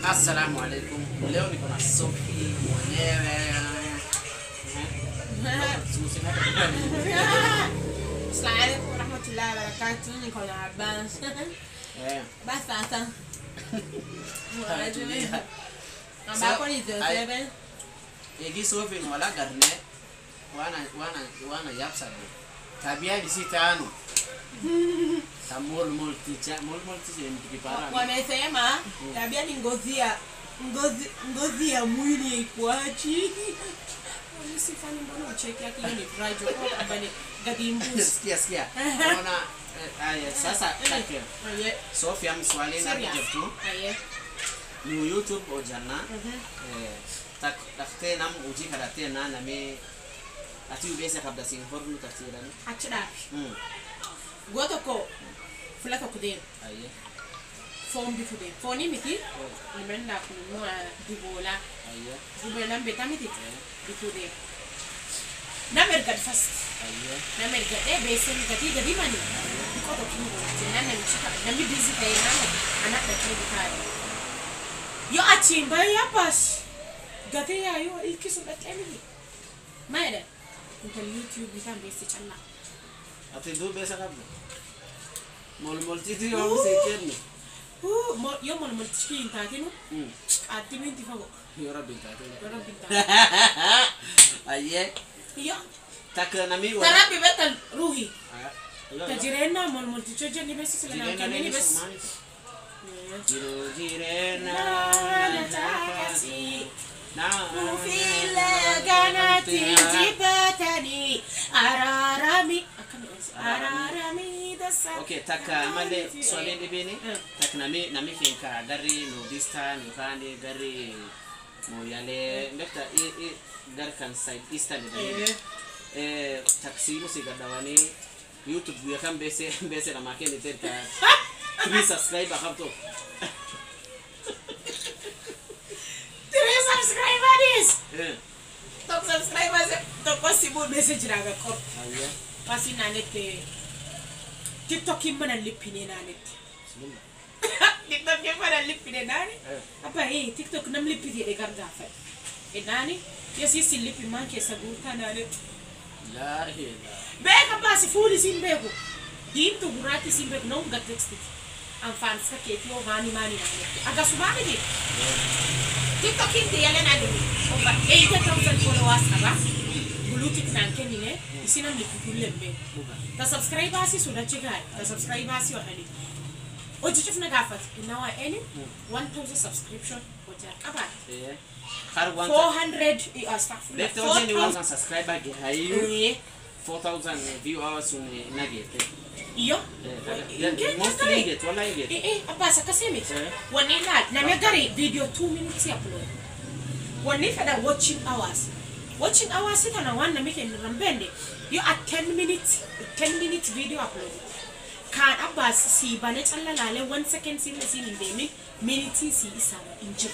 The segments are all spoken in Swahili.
Assalamu alaikum. Leo niko na Sophie mwenyewe. Assalamu alaikum warahmatullahi wabarakatuh. Niko na Abbas. Basi sasa. Ambako ni zebe. Egi Sophie ni wala garne. Wana yapsa. Tabia ni sitano. Samul multicha nikipara. Wamesema tabia ni ngozi ya mwili ikuachi. Msifanye mbona ucheke akili ni rajo kwa abane gadimbu. Sikia. Unaona sasa kake. Sophia mswali na kijibu. Ni YouTube ojana. Takte nam uji karate na me ati ubesa kabla sinformu tafsirani. Achida. Goto ko fulaka kude. Aye. Form bi kude. Foni miti. Nimenda kununua dubola. Aye. Dubola mbeta miti. Bikude. Namerga fast. Aye. Namerga besen gadi gadi mani. Koto kingo. Nana mchika. Nami busy kay nana. Anak da kini kaya. Yo achimba ya pas. Gadi ya yo ikiso da kemi. Maida. Until YouTube bitan besi challa. Ati do besa kabla. Mol titi yo sekerni. Yo mol tiki intatino. Ati minti fago. Yo rabbi tati. Yo rabbi tati. Aye. Yo. Takra nami wa. Tarabi betal ruhi. Tajirena mol tichoje ni besi sila na kami ni besi. Jirena natakasi. Ufile ganati jibatani ararami. Okay, taka male swali dibini. Tak nami finka dari nudista nukani dari moyale mbekta gar kan side eastern dari. Taksi musika dawani YouTube ya kan bese na makeni tenta 3 subscriber kapto. 3 subscribers. Top subscribers to possible message raga ko. Aye. Pasi nanete TikTok imana lipine nanete. TikTok imana lipine nani? Apa TikTok nam lipide de garda fa. Nani? Yes isi lipi manke saguta nanete. La ilaha. Beka pasi fuli simbeko. Dinto burati simbeko non ga text. Anfan sa ke tio mani nanete. Aga subani di. TikTok inte yale nani. Over 80,000 followers aba. Bulutik nankeni ne. Isina mlikulembe. Ta subscribers sudah cegai. Ta subscribers yo ali. Ojichif na gafat. Inawa eni 1,000 subscription oja kabat. Har 400 astaghfirullah. Let us any 1,000 subscriber ge hayu. 4,000 viewers nagete. Iyo. Mostly get wala get. Apa sakasemi. Wanina na megari video 2 minutes upload. Wanita da watching hours. Watching hours ita na wana mike nirambende. You at 10 minutes video upload. Kan Abbas si banet alla lale 1 second sin demi minutes si isaba inji.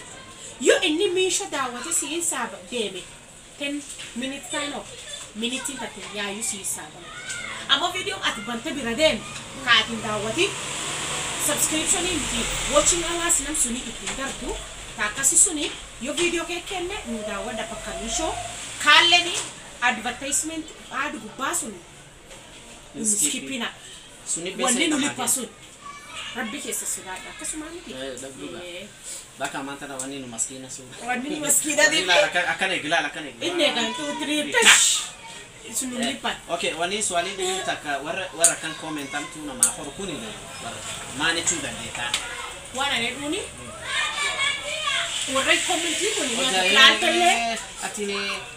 You inni misho da wata si isaba demi 10 minutes time of minutes ta ya you si isaba. Amo video at banta biradem ka atin da wati subscription inti watching hours nam suni itindartu ta kasi suni yo video ke kenne nda wada pakamisho kalleni advertisement ad gubasun skipina Suni bese wanne nuli pasun rabbi ke sasirada kasumani ki baka mantana wanni maskina su wanne maskina di akane gila inne kan 2 3 tash sunu lipat. Okay, wanni swali di taka wara kan komentam tu na ma ko kuni ne mane tu da deta wana ne duni Worai komenti ko ni na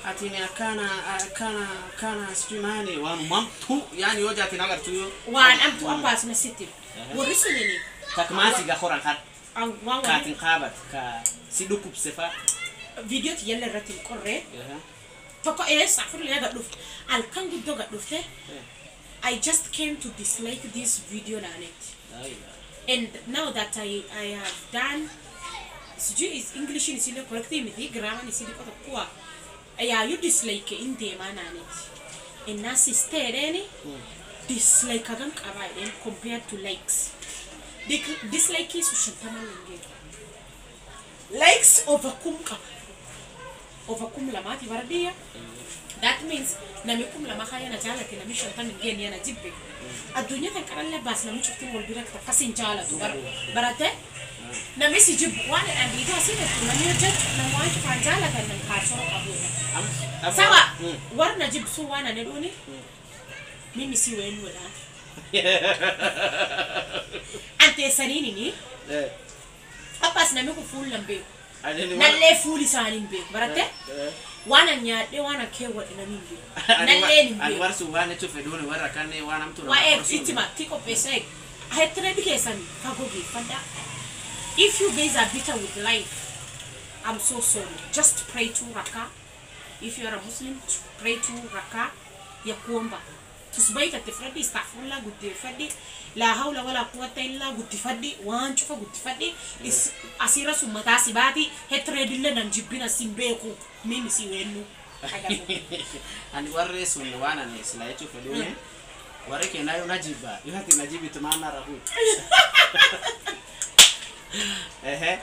atine akana streamani wa mamtu yani yoja tinagar tu wan am tu abbas na city wori sunini takmasi ga khoran khat an wawa katin qabat ka sidukup sefa video ti yalla ratin korre to ko safur le ga duf al kangu do ga dufte I just came to dislike this video na net and now that I have done is English in sile correctly miti grammar in sile kota kuwa ya you dislike in de manane and na sister any dislike agan kabaiden compared to likes dislike is ushantama lenge likes overcome lamati wardia. That means namikum lama kaya na jala tina misho tani ngeni yana jibbe. Adunya tan karalla bas na micho tin wal birak kasin jala tu barate. Na misi jib wana andi do asita na mi jet na mwancho fanjala tan nan kasoro kabuna. Sawa warna jib su wana ne doni. Mimi si wenu wala. Ante sanini ni. Apas na miku full lambe. Nalle fuli sanin be barate. Wana nyade wana kewa ina mingi nalle ni be anwar su wana tufe dole wara kanne wana mtu wa itima tiko pesa hetre bike sani fagogi fanda. If you guys are bitter with life, I'm so sorry. Just pray 2 raka. If you are a Muslim, pray 2 raka ya kuomba. Tusbaita tefradi astaghfirullah gutifadi la hawla wala quwwata illa gutifadi wanchufa gutifadi is asira sumata sibati hetre dille nan jibina simbeku mimi si wenu and warre sun wana ne sila yetu fedone warre kenayo najiba yohati najibi tumana rahu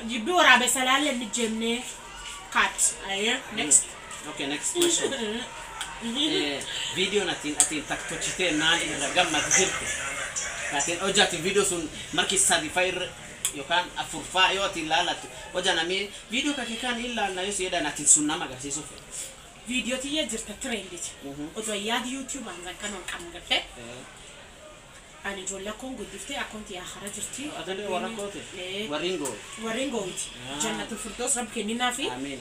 jibi wara be salale ni jemne cut aye next. Okay, next question. Video natin atin taktochite nani ragamma tzirku lakin ojati video sun marki certified yokan afurfa yo atin lalatu oja nami video kakikan illa na yosi yeda natin sunna magasi sofe video ti yajirta trendit ojo yadi YouTube anzan kanon kamgafe ani jolla kongo difte akonti ya kharajirti adale warakote waringo jannatul firdaus rabke ninafi amin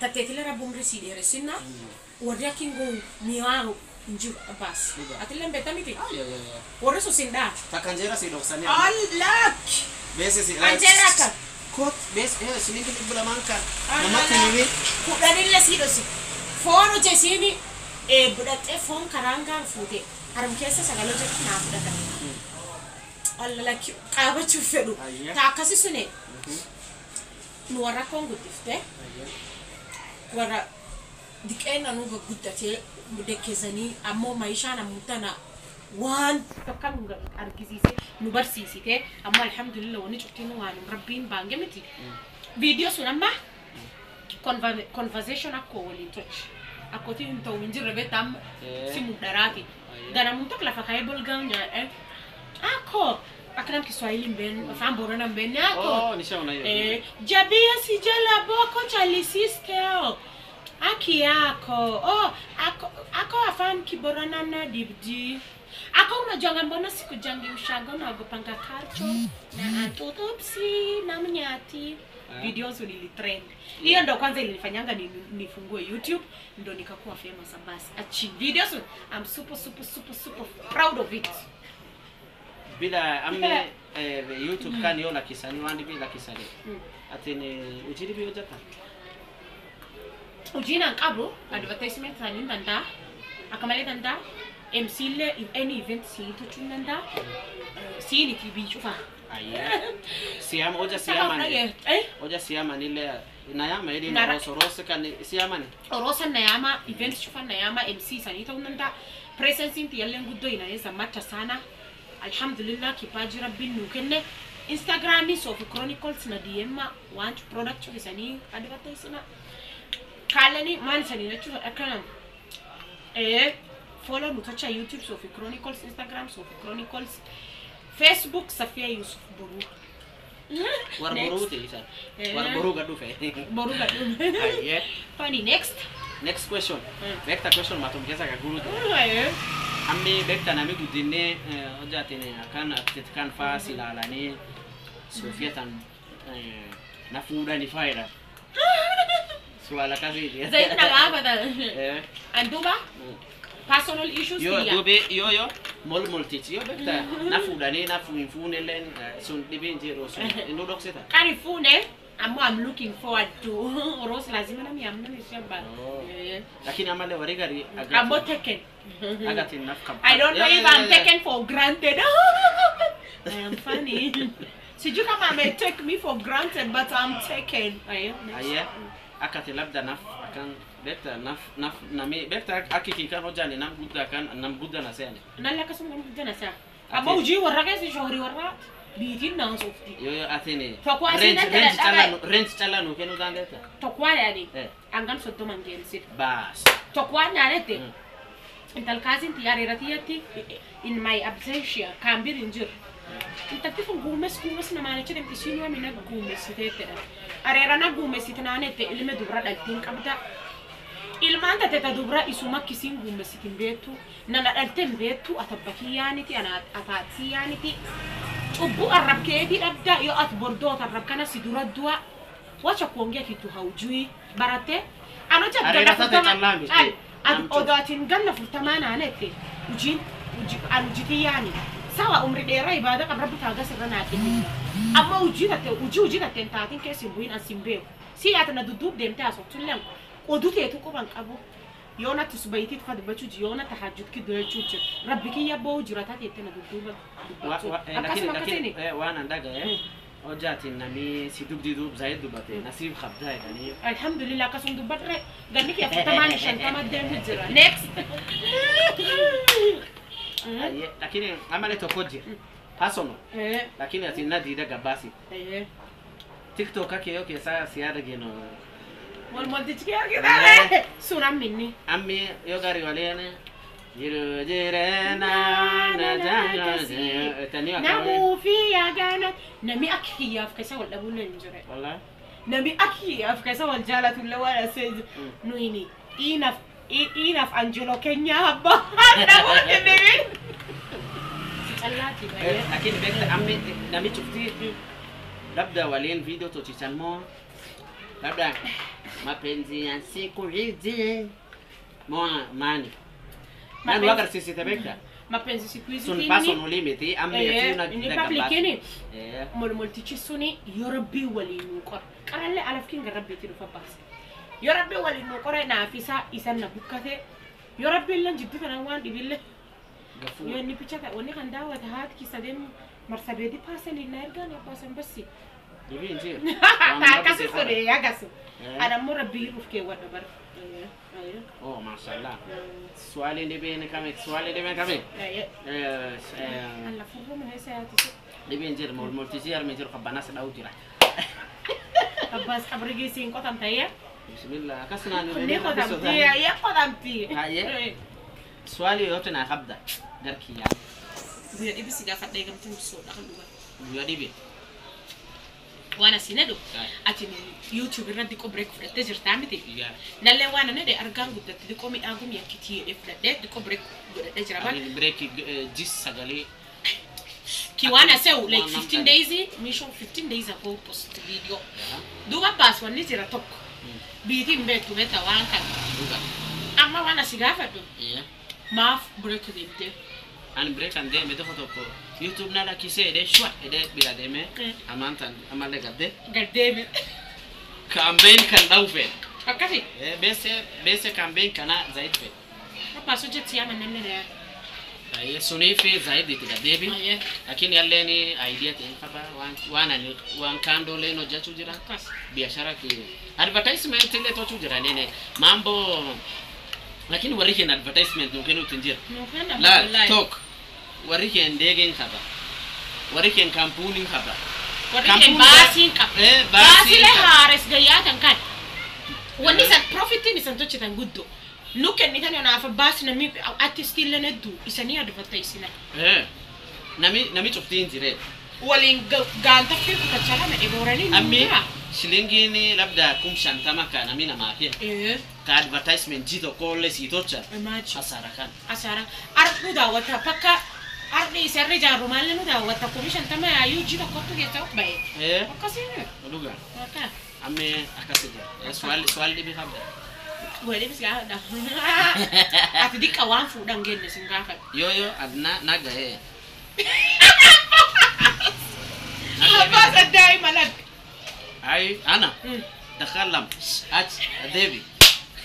tatetile rabum residi resina wariakingo miao nju abas atile mbeta miti wore so sinda takanjera si doksani Allah bese si anjera ka kot bes siningi bula manka mamaki nini kudanille si dosi fono jesini budate fon karanga fute aram kesa sagalo jek na budata Allah laki kaba chufedu ta kasi sune nuara kongo difte wara dikena nuga gudate mudekezani amo maisha na mutana wan takanunga arkizise nubarsisite amma alhamdulillah woni chutinu wanu rabbin bangemiti video sunamba conversation akko wali touch akoti nto winjire betam simu darati dana muntok la fakayebol ganya ako akram Kiswahili mben afambora na mben ako nishaona hiyo jabia sijala boko chalisisteo aki yako ako afam kiborana na dibdi ako unajua mbona sikujangi ushago na ogopanga karcho na atotopsi na mnyati videos ulilitrend hiyo ndo kwanza ilinifanyanga nifungue YouTube ndo nikakuwa famous basi achi videos I'm super proud of it bila amme YouTube kan yo la kisani wandi bila kisani atene ujiri biyo jaka ujina nkabo advertisement ani ndanda akamale ndanda MC le in any event si to chunanda si ni TV chufa aya siama oja siama nile nayama ili na rosa kan siama ni rosa nayama event chufa nayama MC sanita unanda presence inti yale ngudo inaweza mata sana alhamdulillah kipaji rabbi nukenne Instagram ni Sophie Chronicles na DM want product kisani advertisement kalani man sani na chuo akana follow mutacha YouTube Sophie Chronicles, Instagram Sophie Chronicles, Facebook Safia Yusuf Boru war boru te isa war boru gadu fe boru gadu aye funny next question bekta question matumkeza ka guru ammi bekta na mi gudine ojatene akana atkan fasi lalani Sofia tan na fuda ni faida suala kazi dia zaid na apa da anduba personal issues yo mol teach yo bekta na fuda ni na fune len sun dibinje roso ndo dokseta kari fune I'm looking forward to Rose lazima na miamna ni shamba lakini amale warigari about taken agati nafka I don't know if I'm taken for granted I am funny siju kama may take me for granted but I'm taken aya akati labda naf akan beta naf nami beta akiki kan ojani nam gudda na sene nalla kasum nam gudda na sa aba uji warra kasi shori warra biitiin naan soofti Yo atini. Tokko asiin adda Rent chala nu kenu dandeta. tokko yaani angam soddoman geelsit Bas. tokko yaanete intal kaasin tiyaareeratiyatti in my absentia kaambir injir intalti kun guumes namaana jedhem isiin waa mina guumessiteettedha areerana guumessitinaanette ilme dubra dhaltiin qabda ilmaan tateta dubra isuma kisiin guumessitin beettu nana dhalten beettu atabbakiyaaniti ataatiyaaniti cubbu arrabkeeti dhabda yoo at bordoota arrab kana si dura du'a wacha kuongea kitu haujui barate anocha odatin ganna furtamana anete ujin anjitiyani sawa umri dheeraa ibada kan rabbi taaga sirrana akini amma ujita tentaatin kesin buin asimbe si atana dudub demta asotullen odute to qoban qabo yona tusbaytit fadbachu yona tahajjud ki doychuch rabbiki yabo jirata tetena duduba lakini wana ndaga Ojati nami si dub zaid dubate nasib khabda yani alhamdulillah kasum dubatre ganni ki atamani shantama dem hijra next lakini amale tokoje personal lakini atina dida gabasi TikTok ake yoke sa siada geno mol tichkiya kida sunam minni ammi yogari walene Jiru jirena na taniya namu fiya gana nami akhiya fkasa wala bulan jure wallahi nami akhiya fkasa wal jalatu lawala says nuini enough Angelo Kenya ba na wala nemi allati baye lakini bekta ammi nami chufti labda walien video tochichanmo labda mapenzi ya siku hizi moa mani Nani wakar sisi tabeka mapenzi siku hizi sun paso no limiti ammi yatina ni publicini mol tichisuni yorabbi wali nuqor qaralle alafkin garabbi tiru fabas yorabbi wali nuqor na afisa isan na bukkate yorabbi lan jiddu kana wan dibille gafu yoni pichata woni kan dawa ta hat ki sadem marsabedi pasen ina erga na pasen bassi dibi inji ta kasu sore ya gasu ana murabbi rufke wada bar Oh, mashallah. Swali debe kame. Allah furro me hesa ati. Debe njir mol tisiar me jir khabana sadau tira. Abbas kabrigi sin ko tantaya. Bismillah. Kasna ni ne ko tamti ya ko tamti. Aye. Swali yote na khabda. Darki ya. Biya dibi siga fadde gam tin so da kan duba. Biya dibi. Wana sinado ati YouTube raddi ko break fudate jirtamiti nalle wana ne de argan guddati di ko mi agum yakiti e fudate di ko break guddate jiraban break jis sagali ki wana sew like 15 days mission 15 days ago post video duga pass wani jira tok biti mbetu beta wanka duga amma wana sigafa do maf break de an break and dem beto foto ko YouTube nada kise de shwa ede bila deme amantan amale gadde campaign kan daufe akati bese campaign kana zaid fe apa so jeti ama nenne ne ay sunifi zaid itigadebi lakini yalleni idea te kaba wana ni wan kando leno jachu jira biashara ki advertisement ile to chujira nene mambo lakini warike na advertisement ukeni utinjira la talk warike ndege nkaba warike kampuni nkaba warike basi nkaba basi le hares gayatan kan wani sa profit ni santo chitan guddo nuken ni tani na fa basi na mi artist le neddu isani advertisement nami choftin jire walin ganta fi ku tachala me iborani ammi shilingi ni labda kumshantama kana mina mafia ka advertisement jito kolle sitocha asara kan asara arbu da wata pakka ardi serre jaru malle no da wata kumshantama ayu jito kottu geta bay akasine luga aka amme akasije swali bi habda wali bis ga da ati dikka wan fu dan genne singafa yo adna naga Apa sadai malak Ay, ana. Dakhalam. Ach, Devi.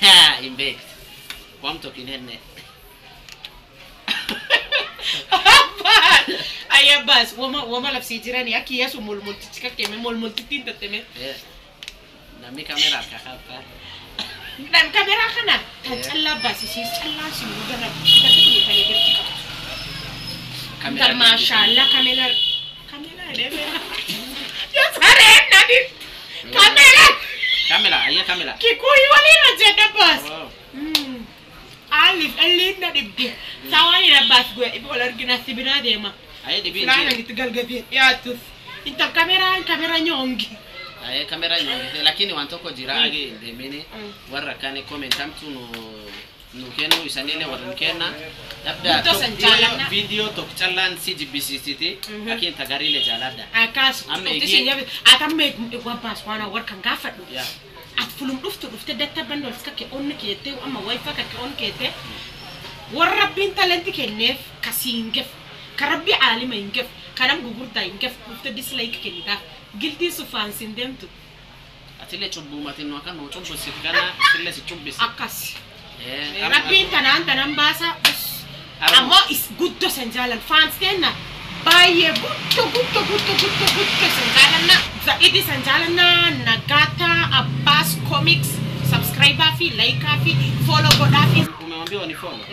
Ha, imbe. Kwamto kinene. Aya bas, wama lapsi jirani aki yasu mulmul tika keme mulmul titinta teme. Nami kamera kakapa. Dan kamera kana talla bas si talla si mudana kita kini kali ketika. Kamera mashallah kamera Ya sare nadi. Kamera, iya kamera. Kikuyu wali na jeda bas. Alif na dibdi. Sawani na bas gue ibu olar gina sibina dema. Aye dibi. Lana gitigal gabi. Ya tus. Inta kamera nyongi. Aye kamera nyongi. Lakini wantoko jira age demene warra kane comment amtu no kenu isanile warnkena labda video tok chalan CGBCT akin tagarile jalada akas utisinyabe atamme wabas wana warkan gafadu at fulum duftu detta bandol skake on kete amma wifi ka on kete warrabbin talenti kenef kasingef karabbi alima ingef kanam gugurda ingef dufte dislike kenida gilti su fansin demtu atile chubbu matin wakan no chubbu sitkana tille si chubbis akas Rabbin tanan basa amo is good to senjalan fans tenna baye good senjalan na zaidi senjalan na nagata Abbas Comics subscriber fi like fi follow godafi umemwambia ni follow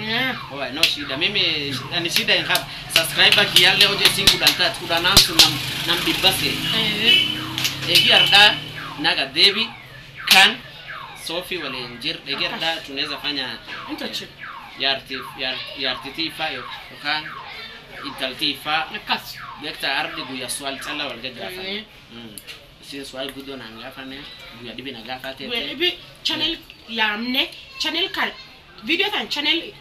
oh no shida mimi ni shida ingap subscriber kiale oje singu danta kudanansu nam bibase giarda naga devi kan Sophie wale njir degerda tunaweza fanya internship ya artifa yo kan italtifa nakas dekta ardi guya swal tala wal gagrafa si swal gudo na ngafane guya dibi na gafate we channel yamne channel kal video tan channel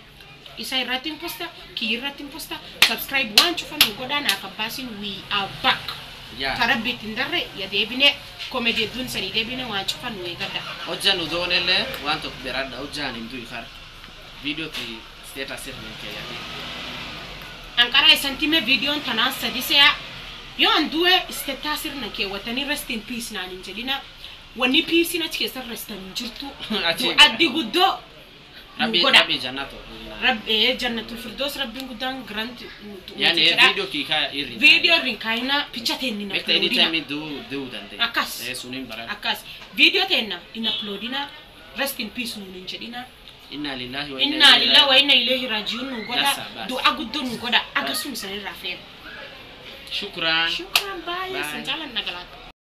isai rating posta ki rating posta subscribe one chufa ngoda na kabasin we are back tarabit ndare ya debine comedy dun sari debine wa chufa no egada ojanu donele wanto berada ojani ndu ikhar video ti status ke ya ankara sentime video tana sadise ya yo andue status na ke watani rest in peace na ninjelina wani peace na chike sar rest in jirtu addi guddo rabbi jannato rabbi jannatul firdaus rabbi gudan grand yani video ki ka iri video rin kaina picture tenni na anytime do dante akas sunin bara akas video tenna in uploadina rest in peace no ninjedina inna lillahi wa inna ilaihi rajiun goda do aguddo goda agasun sanin rafe shukran bye sanjalan nagalat